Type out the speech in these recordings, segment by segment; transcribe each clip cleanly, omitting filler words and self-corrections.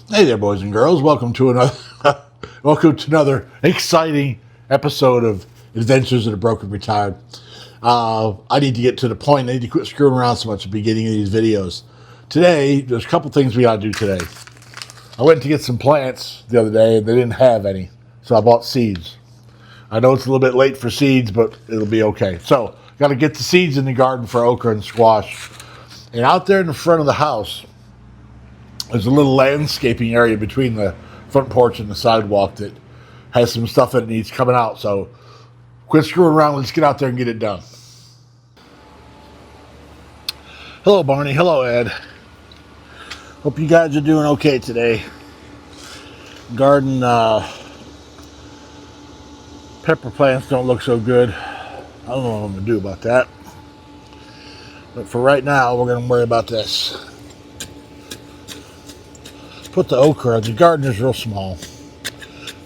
Hey there, boys and girls. Welcome to another exciting episode of Adventures of the Broken Retired. I need to get to the point. I need to quit screwing around so much at the beginning of these videos. Today, there's a couple things we got to do today. I went to get some plants the other day, and they didn't have any, so I bought seeds. I know it's a little bit late for seeds, but it'll be okay. So, got to get the seeds in the garden for okra and squash. And out there in the front of the house, there's a little landscaping area between the front porch and the sidewalk that has some stuff that needs coming out. So quit screwing around. Let's get out there and get it done. Hello, Barney. Hello, Ed. Hope you guys are doing okay today. Garden pepper plants don't look so good. I don't know what I'm going to do about that. But for right now, we're going to worry about this. Put the okra, the garden is real small,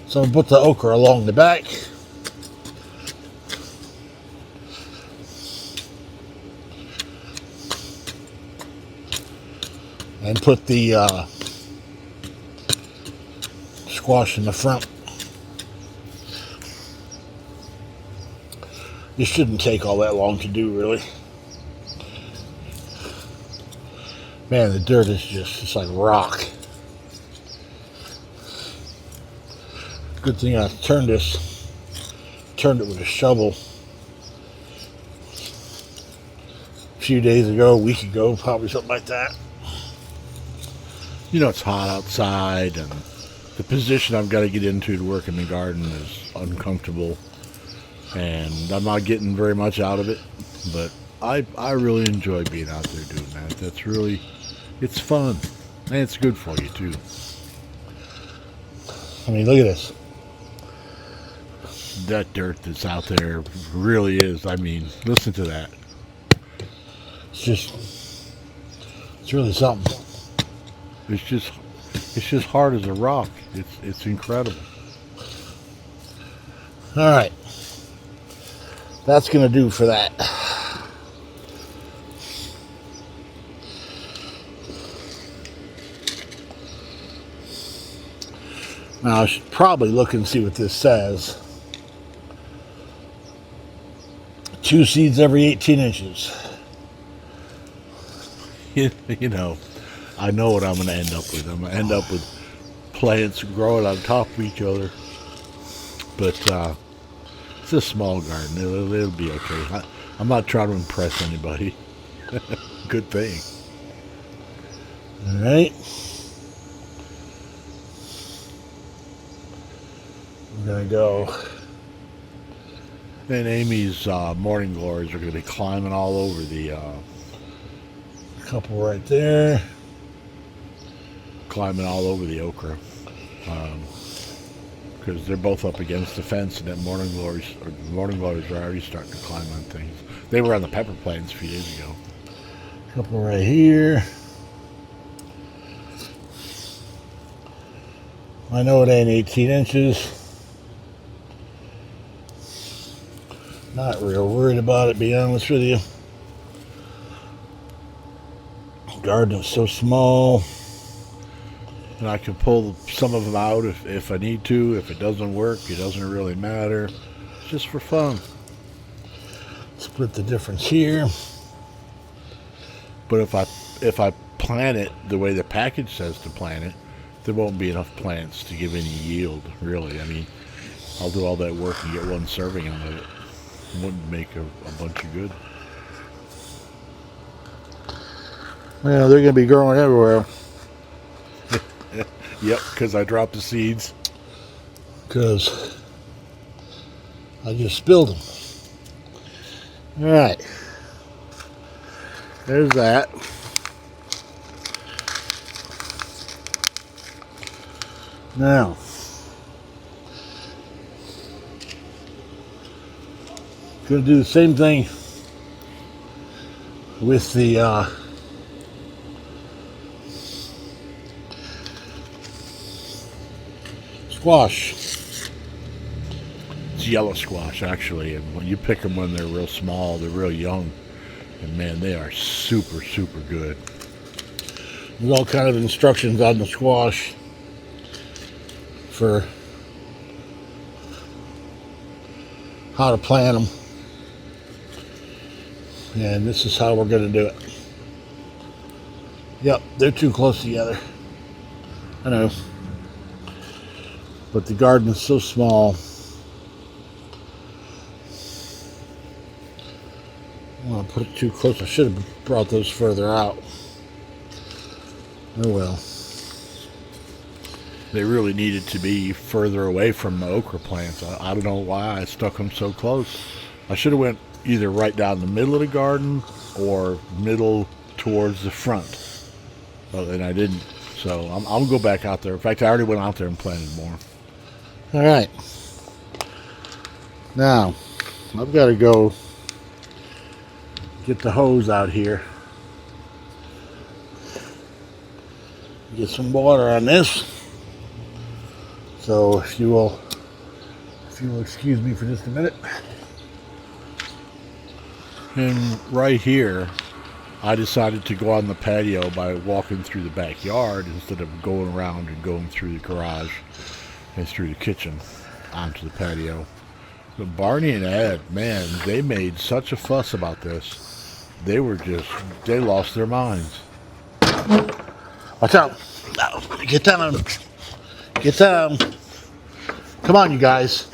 so I'm going to put the okra along the back. And put the squash in the front. This shouldn't take all that long to do, really. Man, the dirt is it's like rock. Good thing I turned it with a shovel a few days ago, a week ago, probably something like that. You know, it's hot outside, and the position I've got to get into to work in the garden is uncomfortable, and I'm not getting very much out of it, but I really enjoy being out there doing that. It's fun, and it's good for you, too. I mean, look at this. That dirt that's out there really is. I mean, listen to that. It's really something. It's just hard as a rock. It's incredible. All right, that's gonna do for that. Now I should probably look and see what this says. 2 seeds every 18 inches. You know, I know what I'm going to end up with. I'm going to end up with plants growing on top of each other. But it's a small garden. It'll be okay. I'm not trying to impress anybody. Good thing. All right. I'm going to go. And Amy's morning glories are going to be climbing all over the couple right there. Climbing all over the okra. Because they're both up against the fence, and that morning glories are already starting to climb on things. They were on the pepper plants a few days ago. Couple right here. I know it ain't 18 inches. Not real worried about it, to be honest with you. The garden is so small. And I can pull some of them out if I need to. If it doesn't work, it doesn't really matter. It's just for fun. Split the difference here. But if I plant it the way the package says to plant it, there won't be enough plants to give any yield, really. I mean, I'll do all that work and get one serving out of it. Wouldn't make a bunch of good. Well, they're going to be growing everywhere. Yep, because I dropped the seeds. Because I just spilled them. All right. There's that. Now, going to do the same thing with the squash. It's yellow squash, actually, and when you pick them when they're real small, they're real young, and man, they are super, super good. There's all kind of instructions on the squash for how to plant them. And this is how we're going to do it. Yep, they're too close together. I know. But the garden is so small. I want to put it too close. I should have brought those further out. Oh well. They really needed to be further away from the okra plants. I don't know why I stuck them so close. I should have went either right down the middle of the garden or middle towards the front. And I didn't. So I'll go back out there. In fact, I already went out there and planted more. All right. Now, I've got to go get the hose out here. Get some water on this. So if you will excuse me for just a minute. And right here, I decided to go on the patio by walking through the backyard instead of going around and going through the garage and through the kitchen onto the patio. But Barney and Ed, man, they made such a fuss about this. They lost their minds. Watch out. No, get down. Get down. Come on, you guys.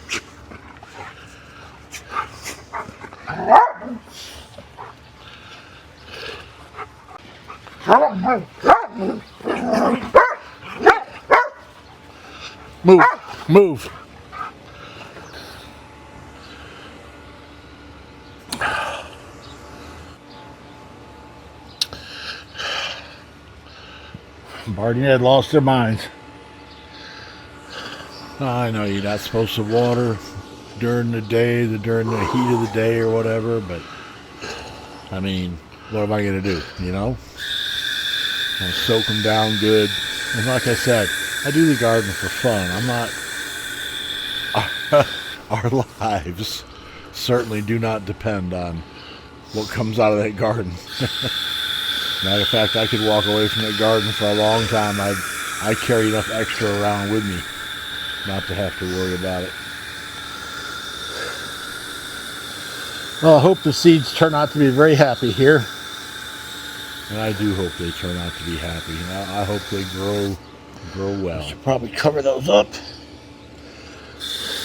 Move. Move. Barney had lost their minds. I know you're not supposed to water during the day, during the heat of the day or whatever, but I mean, what am I going to do, you know? I'll soak them down good. And like I said, I do the garden for fun. I'm not... Our lives certainly do not depend on what comes out of that garden. Matter of fact, I could walk away from that garden for a long time. I carry enough extra around with me not to have to worry about it. Well, I hope the seeds turn out to be very happy here. And I do hope they turn out to be happy. I hope they grow well. I should probably cover those up.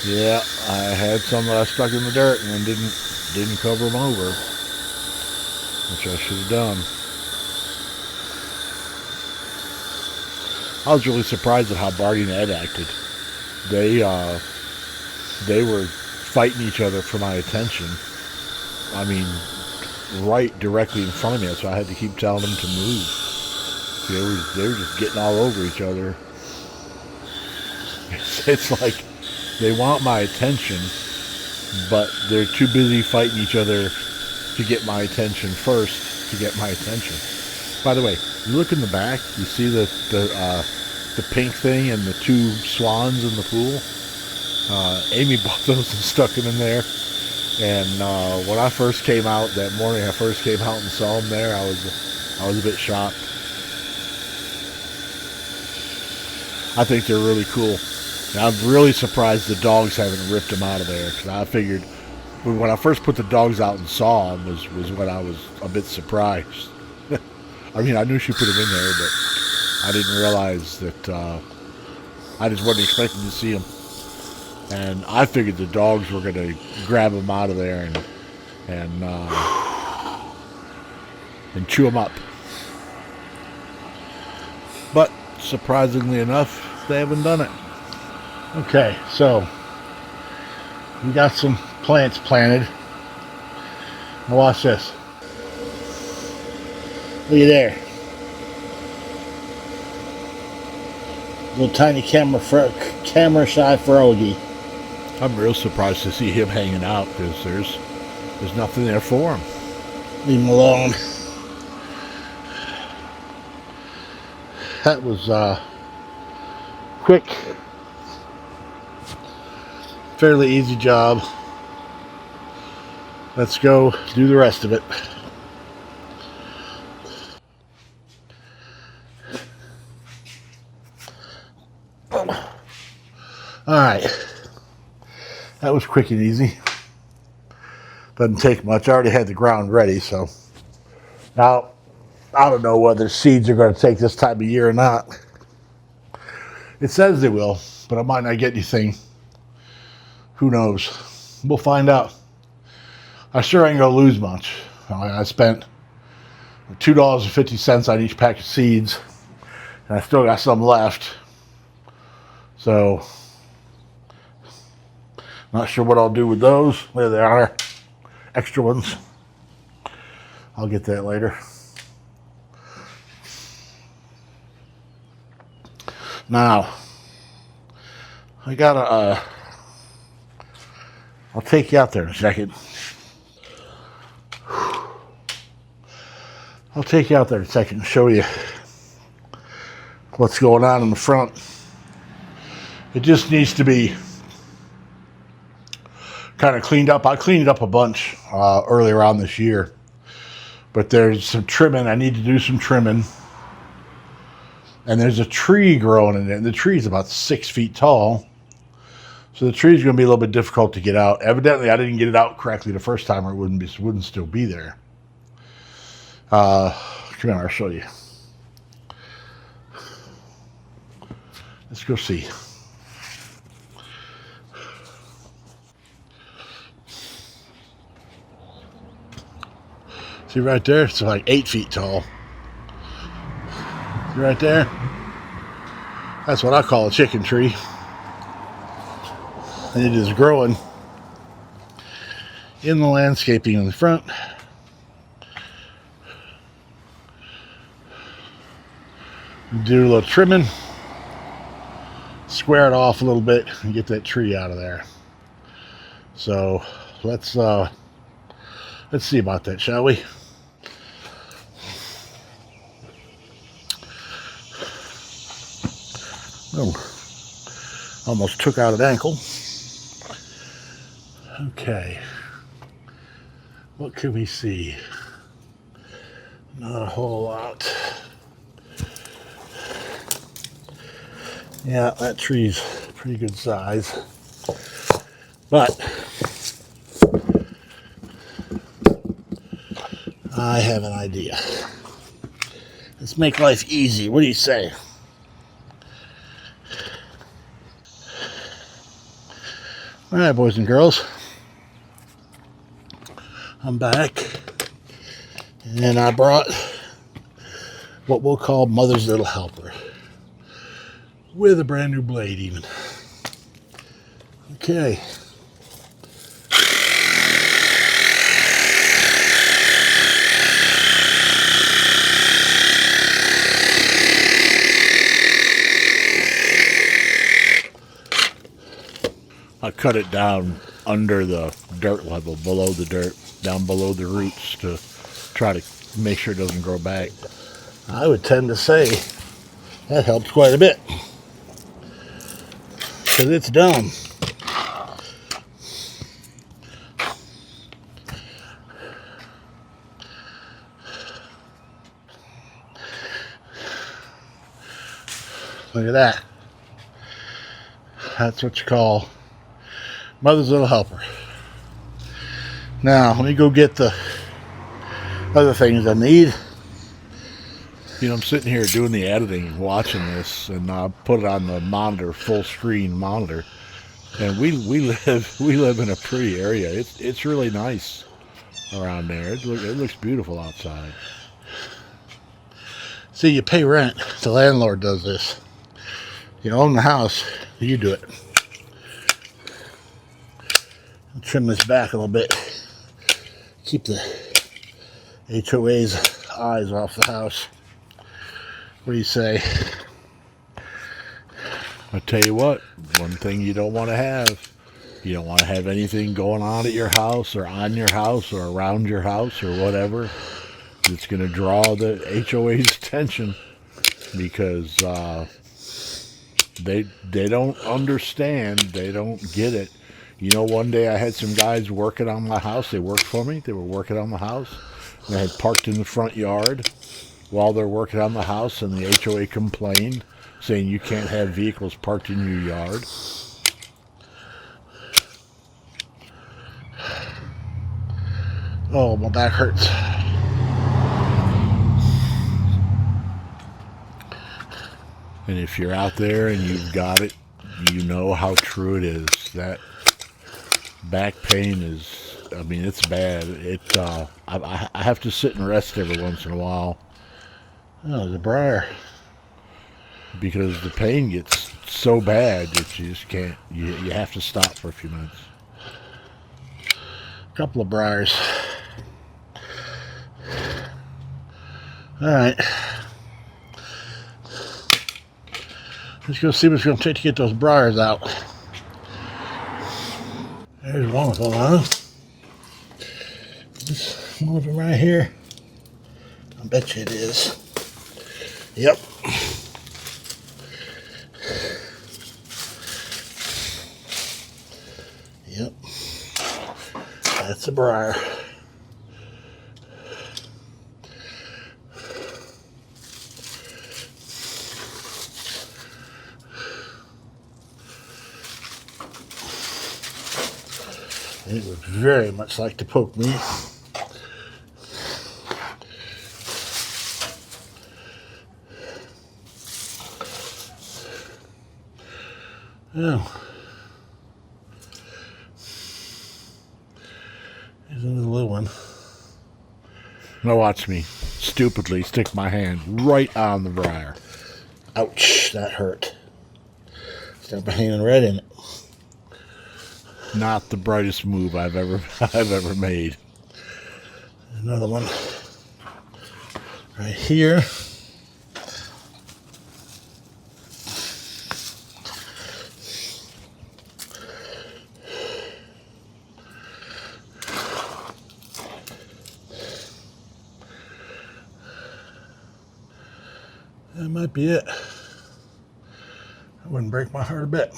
Yeah, I had some that I stuck in the dirt and then didn't cover them over, which I should have done. I was really surprised at how Barney and Ed acted. They were fighting each other for my attention. I mean, right directly in front of me, so I had to keep telling them to move. They were just getting all over each other. It's like they want my attention, but they're too busy fighting each other to get my attention first, to get my attention. By the way, you look in the back, you see the pink thing and the two swans in the pool. Amy bought those and stuck them in there. And when I first came out that morning, I first came out and saw them there. I was a bit shocked. I think they're really cool. And I'm really surprised the dogs haven't ripped them out of there, because I figured when I first put the dogs out and saw them was when I was a bit surprised. I mean, I knew she put them in there, but I didn't realize that I just wasn't expecting to see them. And I figured the dogs were going to grab them out of there and chew them up. But surprisingly enough, they haven't done it. Okay, so we got some plants planted. Now watch this. Look at there. Little tiny camera shy froggy. I'm real surprised to see him hanging out, because there's nothing there for him. Leave him alone. That was quick, fairly easy job. Let's go do the rest of it. All right. That was quick and easy. Doesn't take much. I already had the ground ready, so. Now, I don't know whether seeds are going to take this time of year or not. It says they will, but I might not get anything. Who knows? We'll find out. I sure ain't going to lose much. I spent $2.50 on each pack of seeds, and I still got some left. So, not sure what I'll do with those. There they are. Extra ones. I'll get that later. Now, I gotta, I'll take you out there in a second. I'll take you out there in a second and show you what's going on in the front. It just needs to be kind of cleaned up. I cleaned it up a bunch earlier on this year, but there's some trimming. I need to do some trimming. And there's a tree growing in it, and the tree's about 6 feet tall. So the tree's going to be a little bit difficult to get out. Evidently, I didn't get it out correctly the first time, or it wouldn't still be there. Come here, I'll show you. Let's go see. See right there? It's like 8 feet tall. See right there? That's what I call a chicken tree. And it is growing in the landscaping in the front. Do a little trimming, square it off a little bit, and get that tree out of there. So let's see about that, shall we? Oh, almost took out an ankle. Okay, what can we see? Not a whole lot. Yeah, that tree's pretty good size, but I have an idea. Let's make life easy. What do you say? All right, boys and girls, I'm back, and I brought what we'll call Mother's Little Helper, with a brand new blade even. Okay. I cut it down under the dirt level, below the dirt, down below the roots to try to make sure it doesn't grow back. I would tend to say that helps quite a bit, because it's done. Look at that. That's what you call Mother's Little Helper. Now, let me go get the other things I need. You know, I'm sitting here doing the editing, watching this, and I put it on the monitor, full screen monitor. And we live in a pretty area. It's really nice around there. It looks beautiful outside. See, you pay rent. The landlord does this. You own the house, you do it. I'll trim this back a little bit. Keep the HOA's eyes off the house. What do you say? I'll tell you what, one thing you don't want to have. You don't want to have anything going on at your house or on your house or around your house or whatever. It's going to draw the HOA's attention, because they don't understand. They don't get it. You know, one day I had some guys working on my house. They worked for me. They were working on the house. They had parked in the front yard while they're working on the house, and the HOA complained, saying you can't have vehicles parked in your yard. Oh, my back hurts. And if you're out there and you've got it, you know how true it is. That back pain is, I mean, it's bad. I have to sit and rest every once in a while. Oh, the briar. Because the pain gets so bad that you just can't, you have to stop for a few minutes. A couple of briars. All right. Let's go see what it's going to take to get those briars out. There's one of them, huh? This one of them right here. I bet you it is. Yep. Yep. That's a briar. It would very much like to poke me. Oh. Here's another little one. Now watch me stupidly stick my hand right on the briar. Ouch, that hurt. Stuck my hand right in it. Not the brightest move I've ever made. Another one right here. That might be it. That wouldn't break my heart a bit.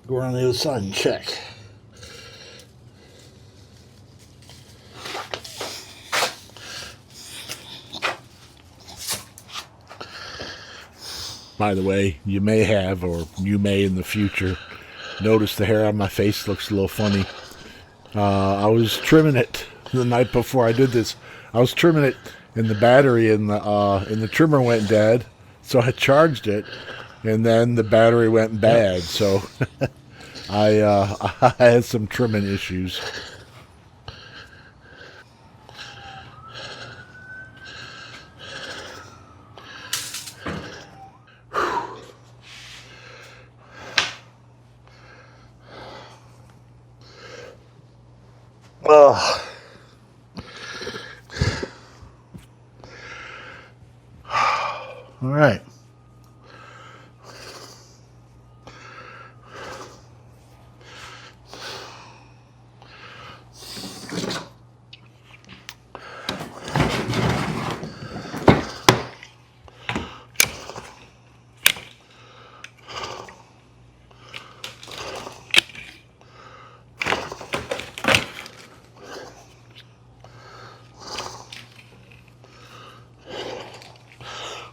Go around the other side and check. By the way, you may have, or you may in the future, notice the hair on my face looks a little funny. I was trimming it the night before I did this. I was trimming it, and the battery in the trimmer went dead, so I charged it, and then the battery went bad. So I had some trimming issues. Oh. All right.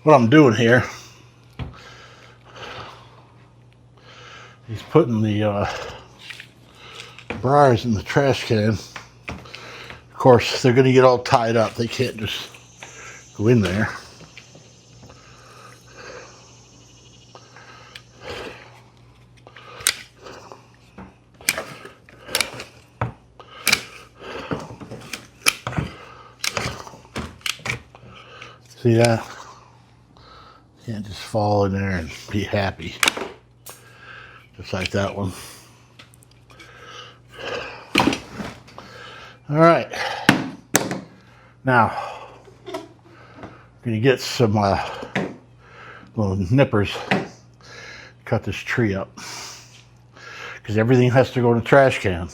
What I'm doing here, he's putting the briars in the trash can. Of course, they're going to get all tied up. They can't just go in there. See that? Can't just fall in there and be happy. Just like that one. All right. Now, I'm gonna get some little nippers. Cut this tree up. Because everything has to go in the trash can.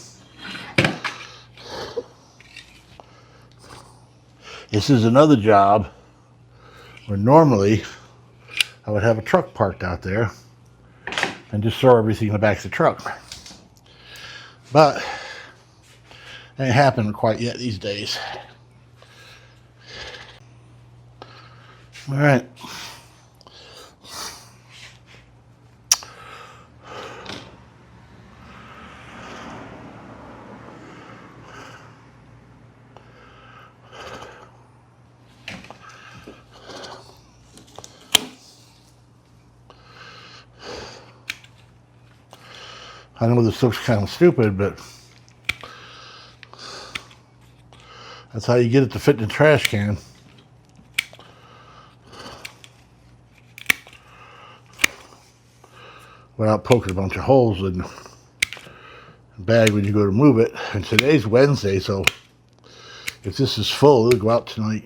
This is another job where normally I would have a truck parked out there and just throw everything in the back of the truck. But it ain't happening quite yet these days. All right. I know this looks kind of stupid, but that's how you get it to fit in the trash can. Without poking a bunch of holes in the bag when you go to move it. And today's Wednesday, so if this is full, it'll go out tonight.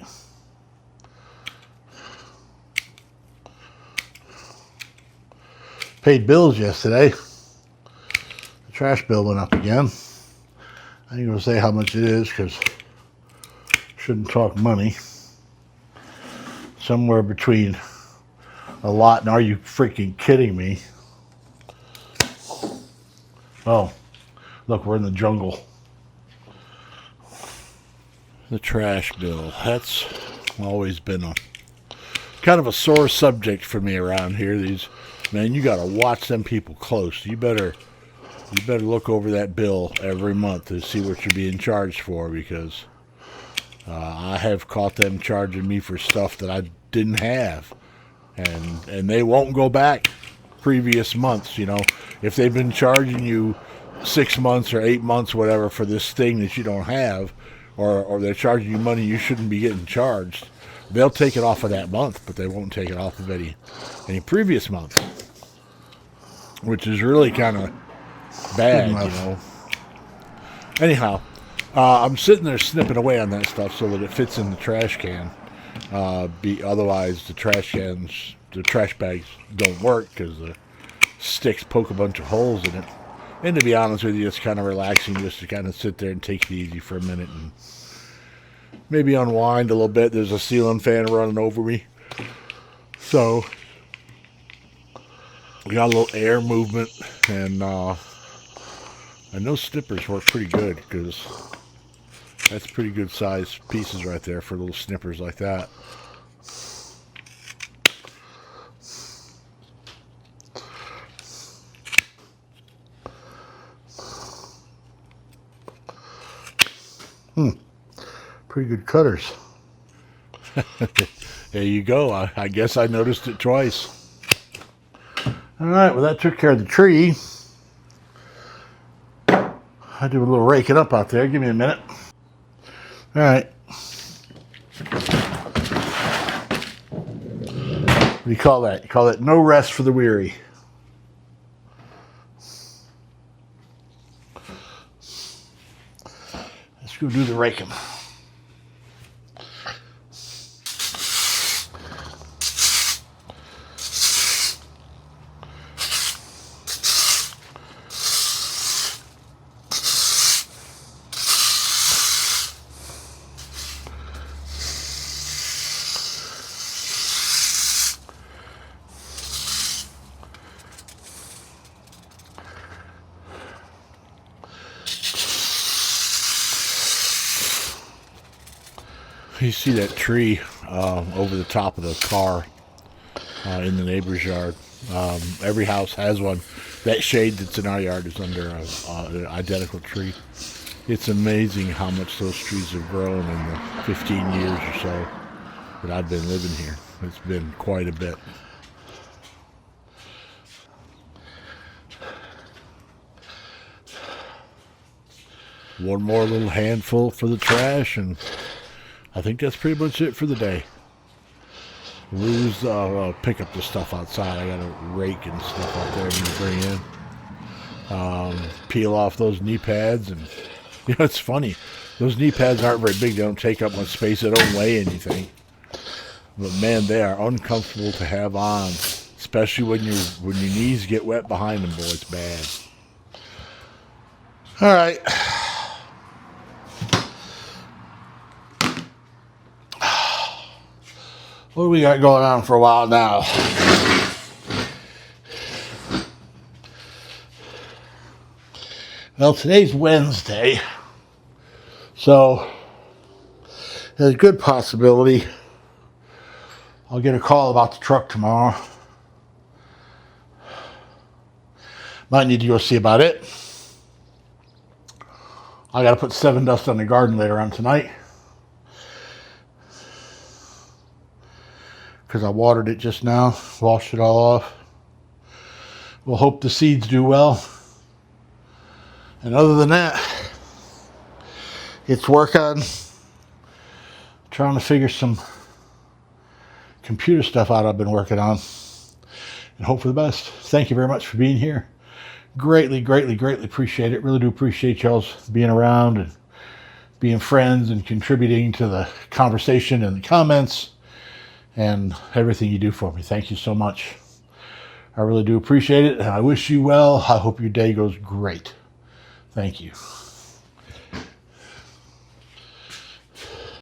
Paid bills yesterday. The trash bill went up again. I ain't gonna say how much it is because shouldn't talk money. Somewhere between a lot and are you freaking kidding me? Oh, look, we're in the jungle. The trash bill. That's always been a kind of a sore subject for me around here. Man, you gotta watch them people close. You better look over that bill every month to see what you're being charged for, because I have caught them charging me for stuff that I didn't have, and they won't go back previous months. If they've been charging you 6 months or 8 months, whatever, for this thing that you don't have, or they're charging you money you shouldn't be getting charged, they'll take it off of that month, but they won't take it off of any previous month, which is really kind of bad, Anyhow, I'm sitting there snipping away on that stuff so that it fits in the trash can. Otherwise, the trash bags don't work because the sticks poke a bunch of holes in it. And to be honest with you, it's kind of relaxing just to kind of sit there and take it easy for a minute and maybe unwind a little bit. There's a ceiling fan running over me, so we got a little air movement, and those snippers work pretty good because that's pretty good size pieces right there for little snippers like that. Pretty good cutters. There you go. I guess I noticed it twice. All right, well, that took care of the tree. I do a little raking up out there. Give me a minute. All right. What do you call that? You call that no rest for the weary. Let's go do the raking. You see that tree over the top of the car in the neighbor's yard. Every house has one. That shade that's in our yard is under an identical tree. It's amazing how much those trees have grown in the 15 years or so that I've been living here. It's been quite a bit. One more little handful for the trash, and I think that's pretty much it for the day. Pick up the stuff outside. I got a rake and stuff out there to bring in. Peel off those knee pads, and it's funny. Those knee pads aren't very big. They don't take up much space. They don't weigh anything. But man, they are uncomfortable to have on, especially when your knees get wet behind them. Boy, it's bad. All right. What do we got going on for a while now? Well, today's Wednesday, so there's a good possibility I'll get a call about the truck tomorrow. Might need to go see about it. I got to put 7 dust on the garden later on tonight, because I watered it just now, washed it all off. We'll hope the seeds do well. And other than that, it's work on trying to figure some computer stuff out I've been working on, and hope for the best. Thank you very much for being here. Greatly, greatly, greatly appreciate it. Really do appreciate y'all's being around and being friends and contributing to the conversation and the comments and everything you do for me. Thank you so much. I really do appreciate it, and I wish you well. I hope your day goes great. Thank you.